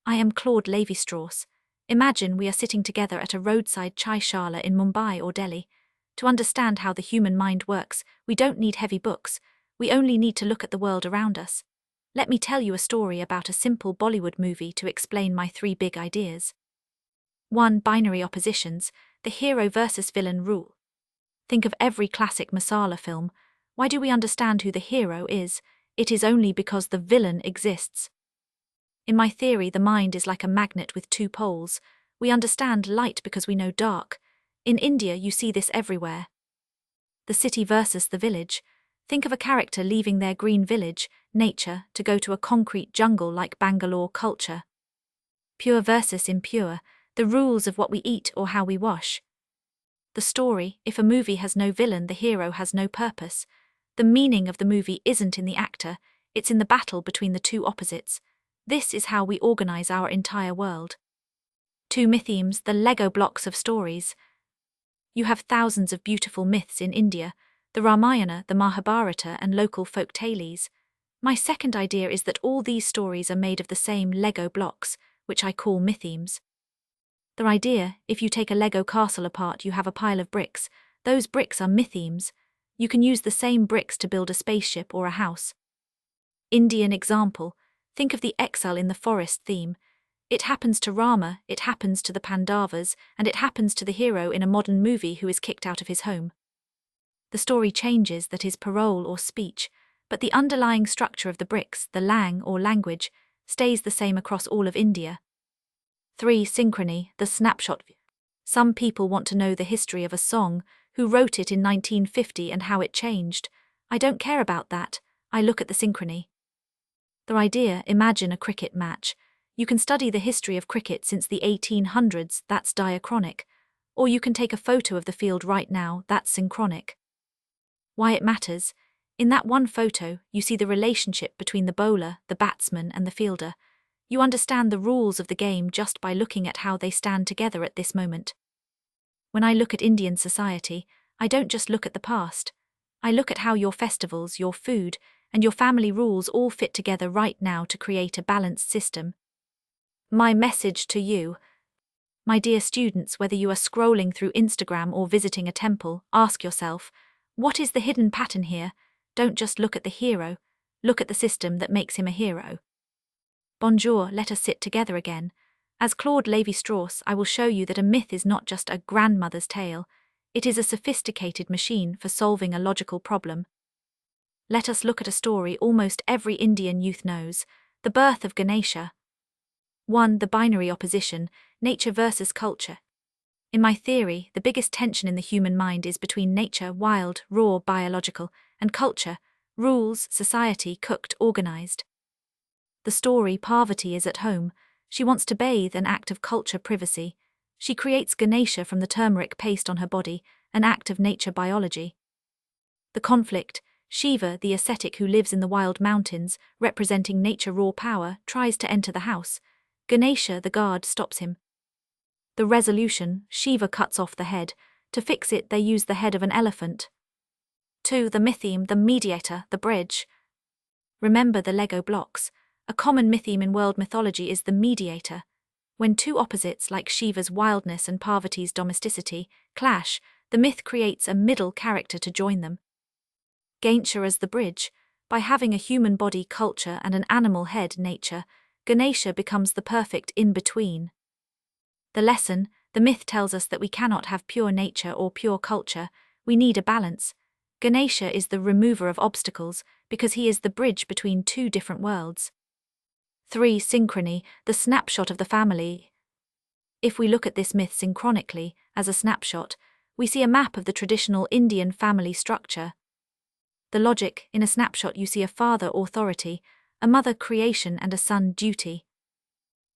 I am Claude Lévi-Strauss. Imagine we are sitting together at a roadside chai shala in Mumbai or Delhi. To understand how the human mind works, we don't need heavy books, we only need to look at the world around us. Let me tell you a story about a simple Bollywood movie to explain my three big ideas. 1. Binary oppositions, the hero versus villain rule. Think of every classic masala film. Why do we understand who the hero is? It is only because the villain exists. In my theory, the mind is like a magnet with two poles. We understand light because we know dark. In India, you see this everywhere. The city versus the village. Think of a character leaving their green village, nature, to go to a concrete jungle like Bangalore culture. Pure versus impure, the rules of what we eat or how we wash. The story, if a movie has no villain, the hero has no purpose. The meaning of the movie isn't in the actor, it's in the battle between the two opposites. This is how we organize our entire world. 2. Mythemes, the Lego blocks of stories. You have thousands of beautiful myths in India, the Ramayana, the Mahabharata, and local folk tales. My second idea is that all these stories are made of the same Lego blocks, which I call mythemes. The idea, if you take a Lego castle apart, you have a pile of bricks. Those bricks are mythemes. You can use the same bricks to build a spaceship or a house. Indian example, think of the exile in the forest theme. It happens to Rama, it happens to the Pandavas, and it happens to the hero in a modern movie who is kicked out of his home. The story changes, that is parole or speech, but the underlying structure of the bricks, the lang or language, stays the same across all of India. 3. Synchrony, the snapshot. Some people want to know the history of a song, who wrote it in 1950 and how it changed. I don't care about that, I look at the synchrony. The idea, imagine a cricket match. You can study the history of cricket since the 1800s, that's diachronic. Or you can take a photo of the field right now, that's synchronic. Why it matters? In that one photo, you see the relationship between the bowler, the batsman, and the fielder. You understand the rules of the game just by looking at how they stand together at this moment. When I look at Indian society, I don't just look at the past. I look at how your festivals, your food, and your family rules all fit together right now to create a balanced system. My message to you, my dear students, whether you are scrolling through Instagram or visiting a temple, ask yourself, what is the hidden pattern here? Don't just look at the hero, look at the system that makes him a hero. Bonjour, let us sit together again. As Claude Lévi-Strauss, I will show you that a myth is not just a grandmother's tale, it is a sophisticated machine for solving a logical problem. Let us look at a story almost every Indian youth knows, the birth of Ganesha. 1. The binary opposition, nature versus culture. In my theory, the biggest tension in the human mind is between nature, wild, raw, biological, and culture, rules, society, cooked, organized. The story, Parvati is at home. She wants to bathe, an act of culture privacy. She creates Ganesha from the turmeric paste on her body, an act of nature biology. The conflict, Shiva, the ascetic who lives in the wild mountains, representing nature raw power, tries to enter the house. Ganesha, the guard, stops him. The resolution, Shiva cuts off the head. To fix it, they use the head of an elephant. 2. The mytheme, the mediator, the bridge. Remember the Lego blocks. A common mytheme in world mythology is the mediator. When two opposites like Shiva's wildness and Parvati's domesticity clash, the myth creates a middle character to join them. Ganesha as the bridge. By having a human body culture and an animal head nature, Ganesha becomes the perfect in-between. The lesson, the myth tells us that we cannot have pure nature or pure culture, we need a balance. Ganesha is the remover of obstacles because he is the bridge between two different worlds. 3. Synchrony, the snapshot of the family. If we look at this myth synchronically, as a snapshot, we see a map of the traditional Indian family structure. The logic, in a snapshot you see a father authority, a mother creation, and a son duty.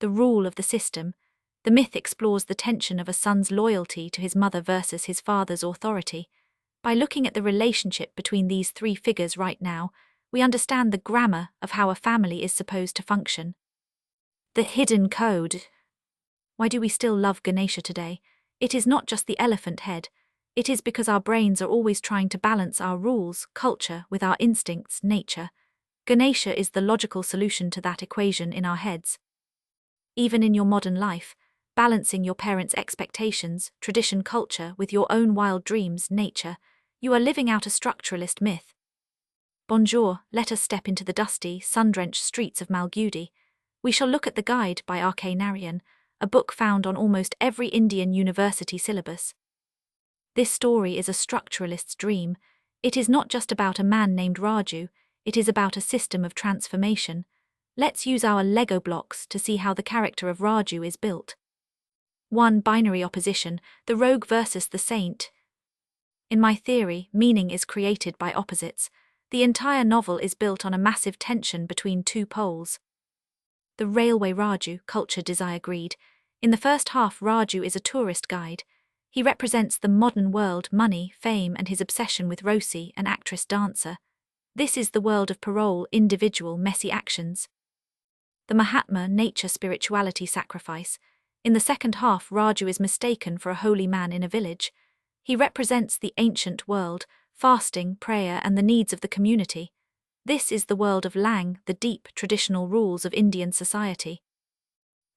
The rule of the system, the myth explores the tension of a son's loyalty to his mother versus his father's authority. By looking at the relationship between these three figures right now, we understand the grammar of how a family is supposed to function. The hidden code. Why do we still love Ganesha today? It is not just the elephant head. It is because our brains are always trying to balance our rules, culture, with our instincts, nature. Ganesha is the logical solution to that equation in our heads. Even in your modern life, balancing your parents' expectations, tradition, culture with your own wild dreams, nature, you are living out a structuralist myth. Bonjour, let us step into the dusty, sun-drenched streets of Malgudi. We shall look at The Guide by R.K. Narayan, a book found on almost every Indian university syllabus. This story is a structuralist's dream. It is not just about a man named Raju, it is about a system of transformation. Let's use our Lego blocks to see how the character of Raju is built. 1. Binary opposition, the rogue versus the saint. In my theory, meaning is created by opposites. The entire novel is built on a massive tension between two poles. The railway Raju, culture, desire, greed. In the first half, Raju is a tourist guide. He represents the modern world, money, fame, and his obsession with Rosie, an actress-dancer. This is the world of parole, individual, messy actions. The Mahatma, nature, spirituality, sacrifice. In the second half, Raju is mistaken for a holy man in a village. He represents the ancient world, fasting, prayer, and the needs of the community. This is the world of Lang, the deep, traditional rules of Indian society.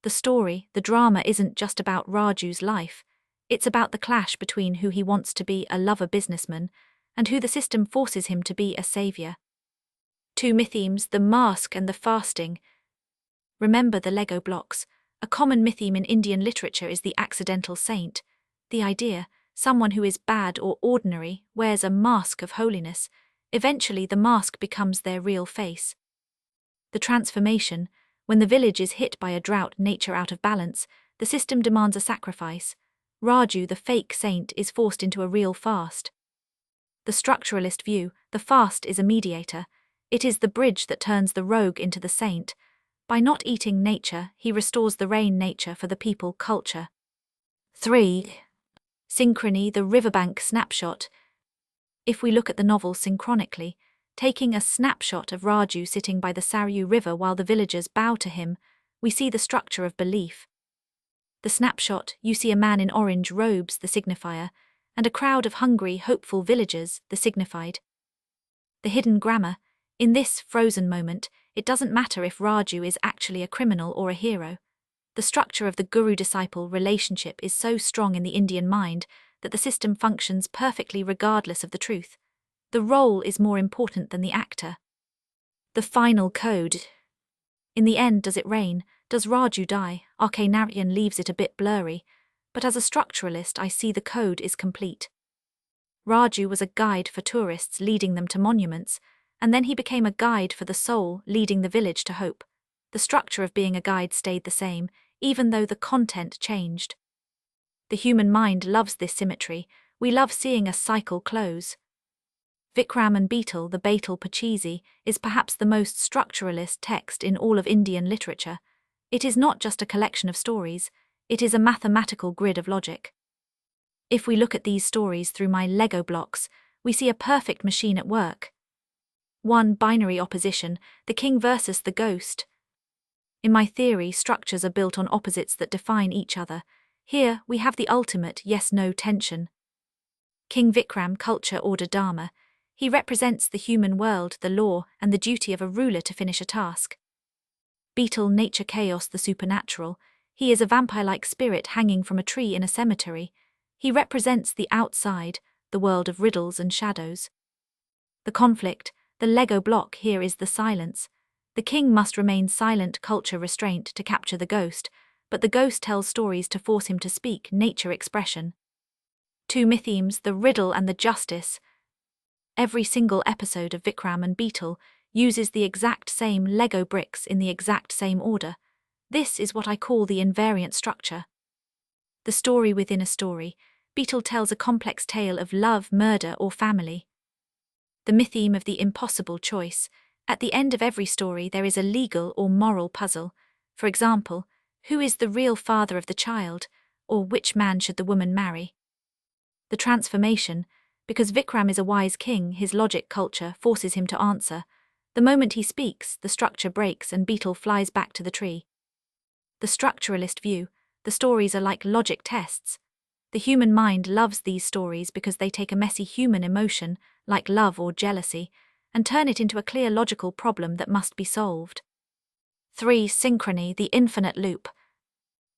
The story, the drama, isn't just about Raju's life. It's about the clash between who he wants to be, a lover businessman, and who the system forces him to be, a savior. 2 mythemes, the mask and the fasting. Remember the Lego blocks. A common mytheme in Indian literature is the accidental saint. The idea, someone who is bad or ordinary, wears a mask of holiness. Eventually the mask becomes their real face. The transformation, when the village is hit by a drought, nature out of balance, the system demands a sacrifice. Raju, the fake saint, is forced into a real fast. The structuralist view, the fast is a mediator. It is the bridge that turns the rogue into the saint. By not eating nature, he restores the rain, nature for the people, culture. 3. Synchrony, the riverbank snapshot. If we look at the novel synchronically, taking a snapshot of Raju sitting by the Saryu River while the villagers bow to him, we see the structure of belief. The snapshot, you see a man in orange robes, the signifier, and a crowd of hungry, hopeful villagers, the signified. The hidden grammar, in this frozen moment, it doesn't matter if Raju is actually a criminal or a hero. The structure of the guru-disciple relationship is so strong in the Indian mind that the system functions perfectly regardless of the truth. The role is more important than the actor. The final code. In the end, does it rain? Does Raju die? R.K. Narayan leaves it a bit blurry, but as a structuralist I see the code is complete. Raju was a guide for tourists, leading them to monuments, and then he became a guide for the soul, leading the village to hope. The structure of being a guide stayed the same, even though the content changed. The human mind loves this symmetry. We love seeing a cycle close. Vikram and Beetle, the Betel Pachisi, is perhaps the most structuralist text in all of Indian literature. It is not just a collection of stories, it is a mathematical grid of logic. If we look at these stories through my Lego blocks, we see a perfect machine at work. 1. Binary opposition, the king versus the ghost. In my theory, structures are built on opposites that define each other. Here, we have the ultimate yes-no tension. King Vikram, culture, order, dharma. He represents the human world, the law, and the duty of a ruler to finish a task. Beetle, nature, chaos, the supernatural. He is a vampire-like spirit hanging from a tree in a cemetery. He represents the outside, the world of riddles and shadows. The conflict, the Lego block here is the silence. The king must remain silent, culture, restraint, to capture the ghost, but the ghost tells stories to force him to speak, nature, expression. 2 mythemes, the riddle and the justice. Every single episode of Vikram and Beetle uses the exact same Lego bricks in the exact same order. This is what I call the invariant structure. The story within a story. Beetle tells a complex tale of love, murder, or family. The mytheme of the impossible choice. At the end of every story there is a legal or moral puzzle. For example, who is the real father of the child, or which man should the woman marry? The transformation. Because Vikram is a wise king, his logic culture forces him to answer. The moment he speaks, the structure breaks and Beetle flies back to the tree. The structuralist view, the stories are like logic tests. The human mind loves these stories because they take a messy human emotion, like love or jealousy, and turn it into a clear logical problem that must be solved. 3. Synchrony, the infinite loop.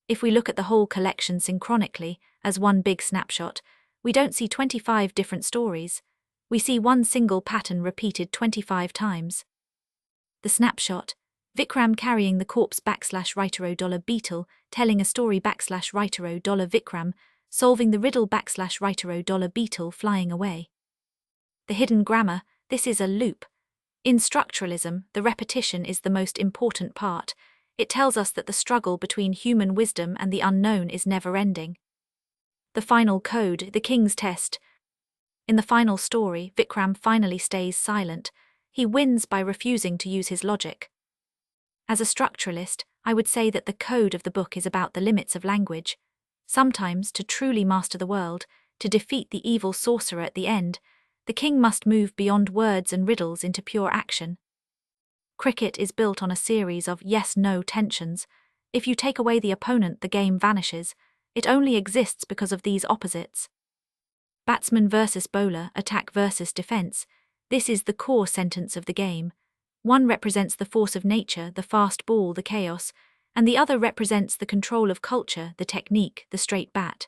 If we look at the whole collection synchronically, as one big snapshot, we don't see 25 different stories. We see one single pattern repeated 25 times. The snapshot: Vikram carrying the corpse /writer beetle, telling a story /writer Vikram, solving the riddle /writer beetle flying away. The hidden grammar: this is a loop. In structuralism, the repetition is the most important part. It tells us that the struggle between human wisdom and the unknown is never-ending. The final code, the king's test. In the final story, Vikram finally stays silent. He wins by refusing to use his logic. As a structuralist, I would say that the code of the book is about the limits of language. Sometimes, to truly master the world, to defeat the evil sorcerer at the end, the king must move beyond words and riddles into pure action. Cricket is built on a series of yes-no tensions. If you take away the opponent, the game vanishes. It only exists because of these opposites. Batsman versus bowler, attack versus defense. This is the core sentence of the game. One represents the force of nature, the fast ball, the chaos, and the other represents the control of culture, the technique, the straight bat.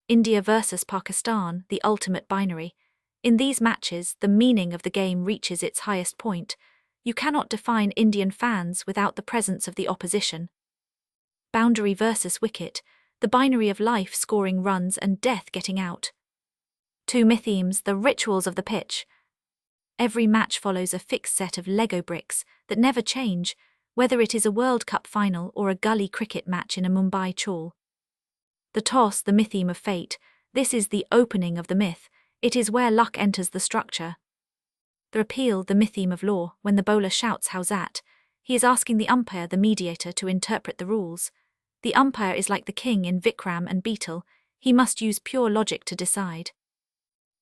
India versus Pakistan, the ultimate binary. In these matches, the meaning of the game reaches its highest point. You cannot define Indian fans without the presence of the opposition. Boundary versus wicket, the binary of life scoring runs and death getting out. Two mythemes, the rituals of the pitch. Every match follows a fixed set of Lego bricks that never change, whether it is a World Cup final or a gully cricket match in a Mumbai chawl. The toss, the mytheme of fate. This is the opening of the myth. It is where luck enters the structure. The appeal, the mytheme of law. When the bowler shouts "How's that?" he is asking the umpire, the mediator, to interpret the rules. The umpire is like the king in Vikram and Beetle. He must use pure logic to decide.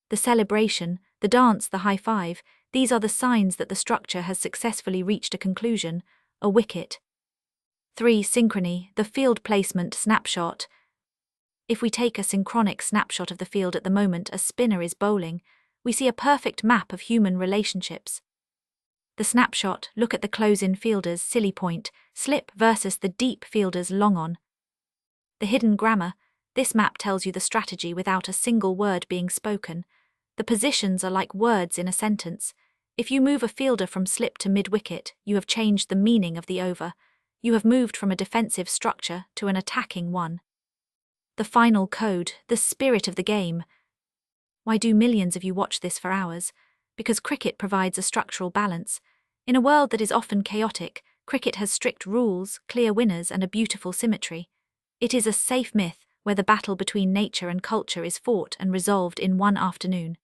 The celebration, the dance, the high five, these are the signs that the structure has successfully reached a conclusion, a wicket. 3. Synchrony, the field placement snapshot. If we take a synchronic snapshot of the field at the moment a spinner is bowling, we see a perfect map of human relationships. The snapshot: look at the close-in fielder's silly point, slip versus the deep fielder's long on. The hidden grammar: this map tells you the strategy without a single word being spoken. The positions are like words in a sentence. If you move a fielder from slip to mid-wicket, you have changed the meaning of the over. You have moved from a defensive structure to an attacking one. The final code, the spirit of the game. Why do millions of you watch this for hours? Because cricket provides a structural balance. In a world that is often chaotic, cricket has strict rules, clear winners, and a beautiful symmetry. It is a safe myth where the battle between nature and culture is fought and resolved in one afternoon.